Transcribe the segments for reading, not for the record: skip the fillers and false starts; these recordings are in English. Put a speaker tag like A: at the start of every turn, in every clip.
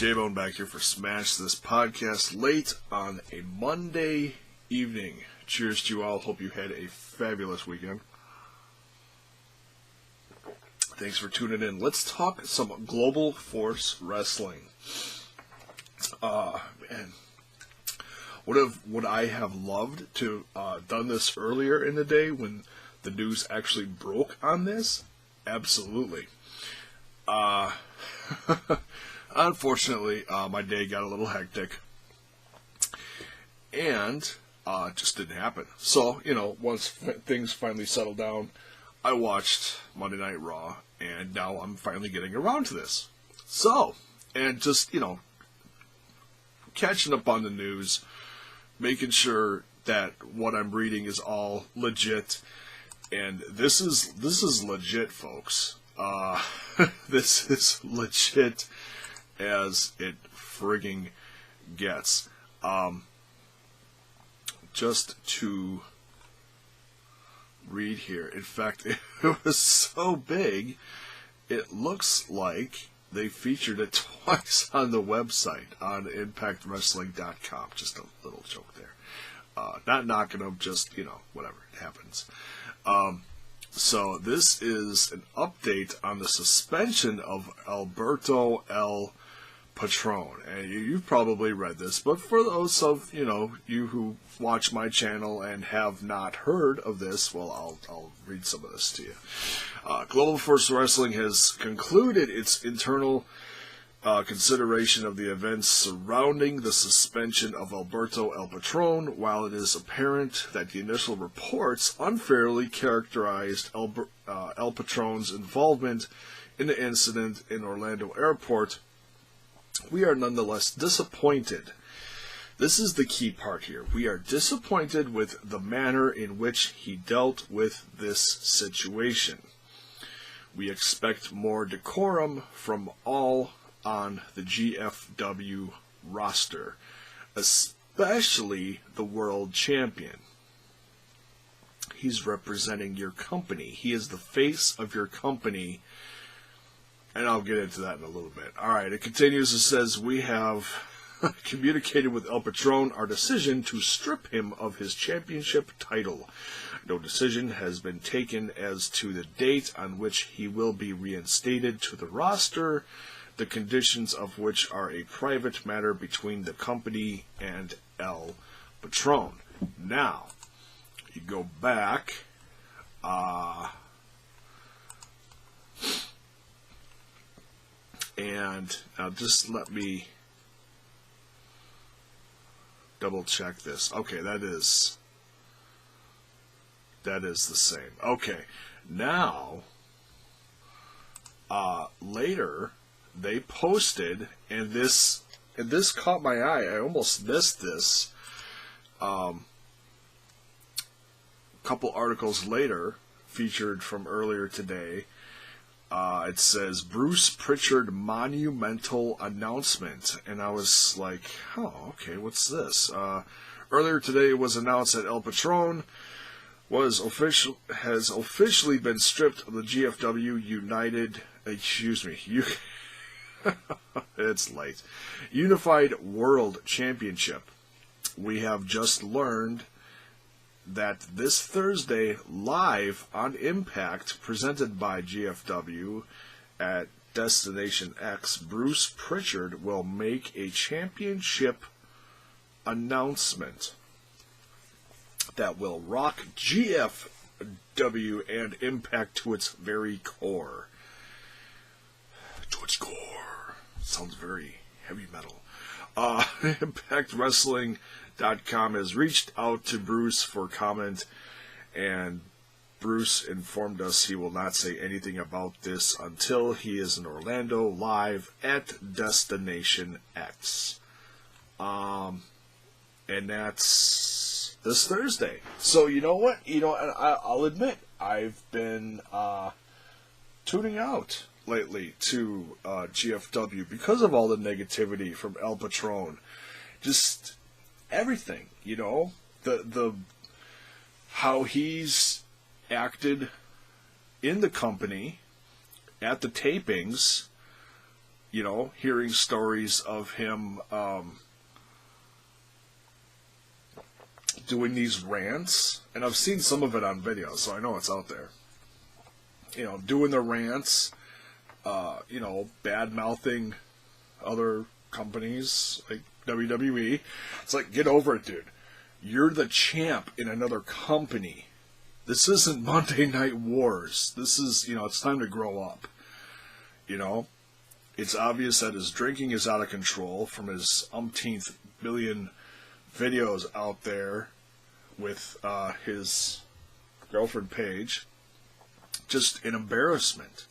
A: J-Bone back here for Smash This Podcast late on a Monday evening. Cheers to you all. Hope you had a fabulous weekend. Thanks for tuning in. Let's talk some Global Force Wrestling. Man, would I have loved to done this earlier in the day when the news actually broke on this? Absolutely. Unfortunately, my day got a little hectic, and it just didn't happen. So, once things finally settled down, I watched Monday Night Raw, and now I'm finally getting around to this. So, and just, catching up on the news, making sure that what I'm reading is all legit, and this is legit, folks. This is legit as it frigging gets. Just to read here. In fact, it was so big, it looks like they featured it twice on the website, on ImpactWrestling.com. Just a little joke there. Not knocking them, just, whatever, it happens. So this is an update on the suspension of Alberto El Patron. And you've probably read this, but for those of, you who watch my channel and have not heard of this, well, I'll read some of this to you. Global Force Wrestling has concluded its internal consideration of the events surrounding the suspension of Alberto El Patron, while it is apparent that the initial reports unfairly characterized El Patron's involvement in the incident in Orlando Airport. We are nonetheless disappointed. This is the key part here. We are disappointed with the manner in which he dealt with this situation. We expect more decorum from all on the GFW roster, especially the world champion. He's representing your company. He is the face of your company. And I'll get into that in a little bit. Alright, it continues. It says, we have communicated with El Patron our decision to strip him of his championship title. No decision has been taken as to the date on which he will be reinstated to the roster, the conditions of which are a private matter between the company and El Patron. Now, you go back, and now just let me double check this. Okay, that is the same. Okay, now, later, they posted, and this caught my eye. I almost missed this. Couple articles later, featured from earlier today, it says, Bruce Pritchard monumental announcement. And I was like, oh, okay, what's this? Earlier today it was announced that El Patron has officially been stripped of the GFW it's late. Unified World Championship. We have just learned that this Thursday, live on Impact, presented by GFW at Destination X, Bruce Pritchard will make a championship announcement that will rock GFW and Impact to its very core. To its core. Sounds very heavy metal. ImpactWrestling.com has reached out to Bruce for comment, and Bruce informed us he will not say anything about this until he is in Orlando live at Destination X. And that's this Thursday. So you know what? I'll admit, I've been tuning out lately to GFW because of all the negativity from El Patron. Just everything, the how he's acted in the company at the tapings, you know, hearing stories of him doing these rants, and I've seen some of it on video, so I know it's out there. You know, doing the rants, you know, bad-mouthing other companies like WWE. It's like, get over it, dude. You're the champ in another company. This isn't Monday Night Wars. This is, you know, it's time to grow up. You know? It's obvious that his drinking is out of control from his umpteenth billion videos out there with his girlfriend Paige. Just an embarrassment.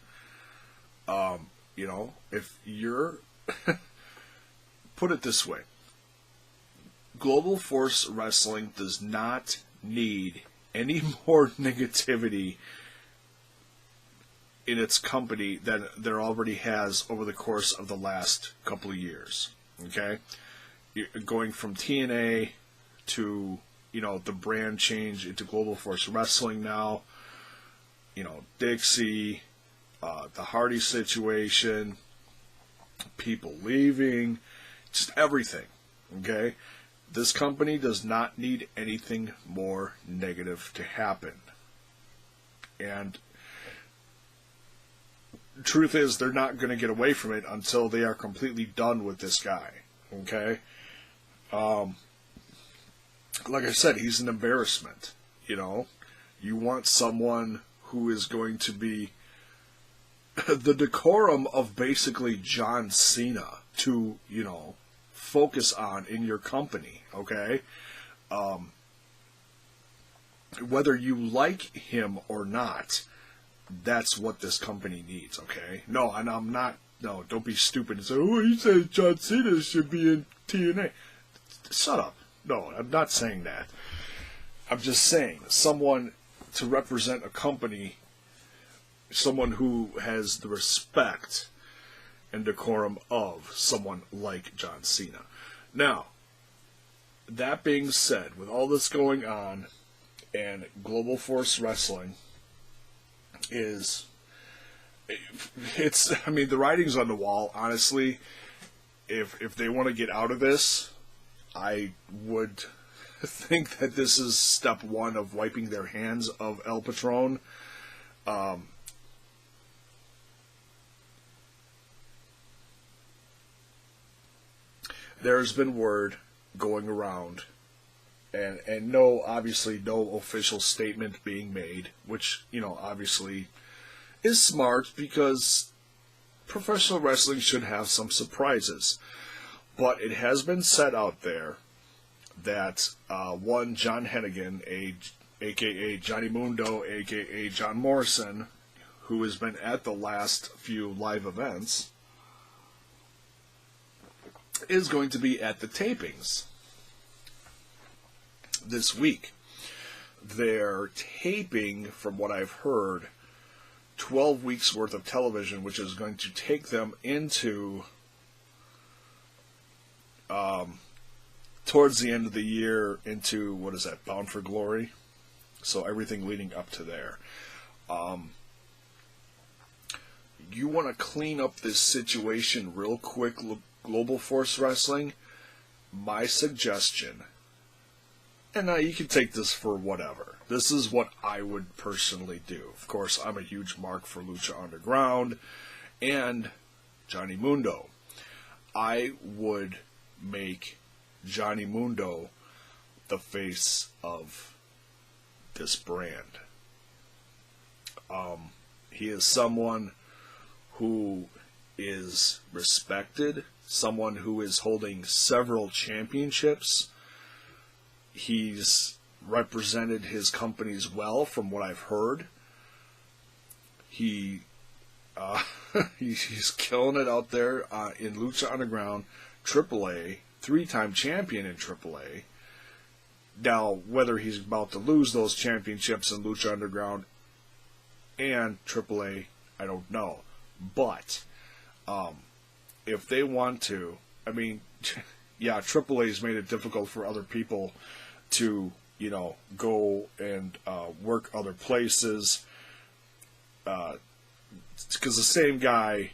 A: You know, if you're... Put it this way. Global Force Wrestling does not need any more negativity in its company than there already has over the course of the last couple of years. Okay? Going from TNA to, you know, the brand change into Global Force Wrestling now, you know, Dixie, the Hardy situation, people leaving, just everything. Okay? This company does not need anything more negative to happen. And the truth is, they're not going to get away from it until they are completely done with this guy. Okay? Like I said, he's an embarrassment. You know? You want someone who is going to be the decorum of basically John Cena to, you know, focus on in your company, okay? Whether you like him or not, that's what this company needs, okay? No, and I'm not, no, don't be stupid and say, oh, you said John Cena should be in TNA. Shut up. No, I'm not saying that. I'm just saying, someone to represent a company, someone who has the respect and decorum of someone like John Cena. Now, that being said, with all this going on, and Global Force Wrestling is, it's, I mean, the writing's on the wall, honestly. If they want to get out of this, I would think that this is step one of wiping their hands of El Patron. There's been word going around, and no, obviously no official statement being made, which, you know, obviously is smart because professional wrestling should have some surprises. But it has been said out there that one John Hennigan, a.k.a. Johnny Mundo, a.k.a. John Morrison, who has been at the last few live events, is going to be at the tapings this week. They're taping, from what I've heard, 12 weeks worth of television, which is going to take them into towards the end of the year into, what is that, Bound for Glory? So everything leading up to there. You want to clean up this situation real quick, Global Force Wrestling? My suggestion, and now you can take this for whatever. This is what I would personally do. Of course, I'm a huge mark for Lucha Underground and Johnny Mundo. I would make Johnny Mundo the face of this brand. He is someone who is respected, someone who is holding several championships. He's represented his companies well, from what I've heard. He's killing it out there in Lucha Underground, AAA, 3-time champion in AAA. Now, whether he's about to lose those championships in Lucha Underground and AAA, I don't know. But if they want to, I mean, yeah, AAA's made it difficult for other people to, you know, go and work other places. Because the same guy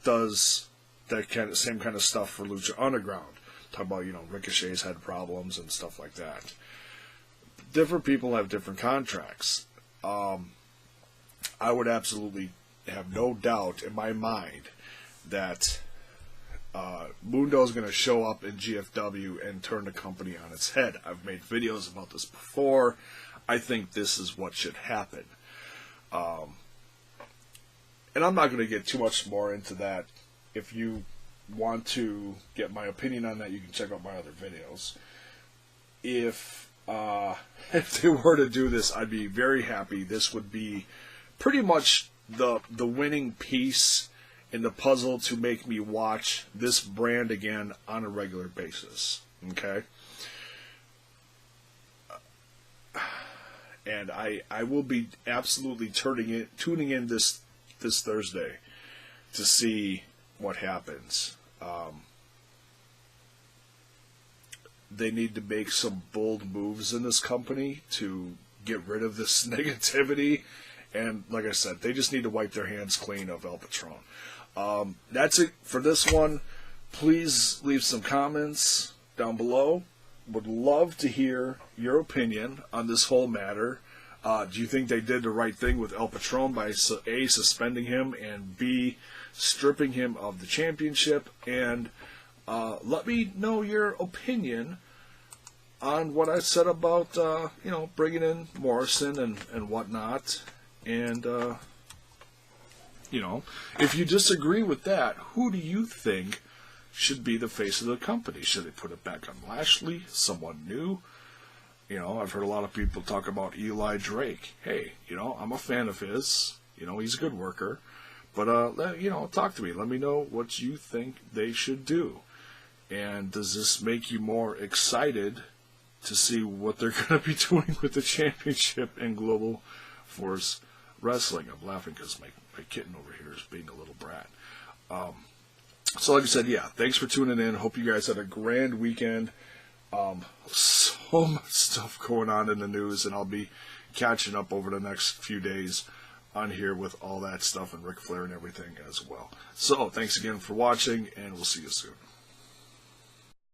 A: does same kind of stuff for Lucha Underground. Talk about, Ricochet's had problems and stuff like that. Different people have different contracts. I would absolutely have no doubt in my mind that Mundo is going to show up in GFW and turn the company on its head. I've made videos about this before. I think this is what should happen. And I'm not going to get too much more into that. If you want to get my opinion on that, you can check out my other videos. If they were to do this, I'd be very happy. This would be pretty much the winning piece in the puzzle to make me watch this brand again on a regular basis. Okay? And I will be absolutely tuning in this Thursday to see what happens. They need to make some bold moves in this company to get rid of this negativity. And like I said, they just need to wipe their hands clean of El Patron. That's it for this one. Please leave some comments down below. Would love to hear your opinion on this whole matter. Do you think they did the right thing with El Patron by A, suspending him, and B, stripping him of the championship? And let me know your opinion on what I said about, bringing in Morrison and whatnot. And, if you disagree with that, who do you think should be the face of the company? Should they put it back on Lashley, someone new? I've heard a lot of people talk about Eli Drake. Hey, I'm a fan of his. He's a good worker. But, talk to me. Let me know what you think they should do. And does this make you more excited to see what they're going to be doing with the championship in Global Force Wrestling? I'm laughing because my kitten over here is being a little brat. So like I said, yeah, thanks for tuning in. Hope you guys had a grand weekend. So much stuff going on in the news, and I'll be catching up over the next few days on here with all that stuff and Ric Flair and everything as well. So thanks again for watching, and we'll see you soon.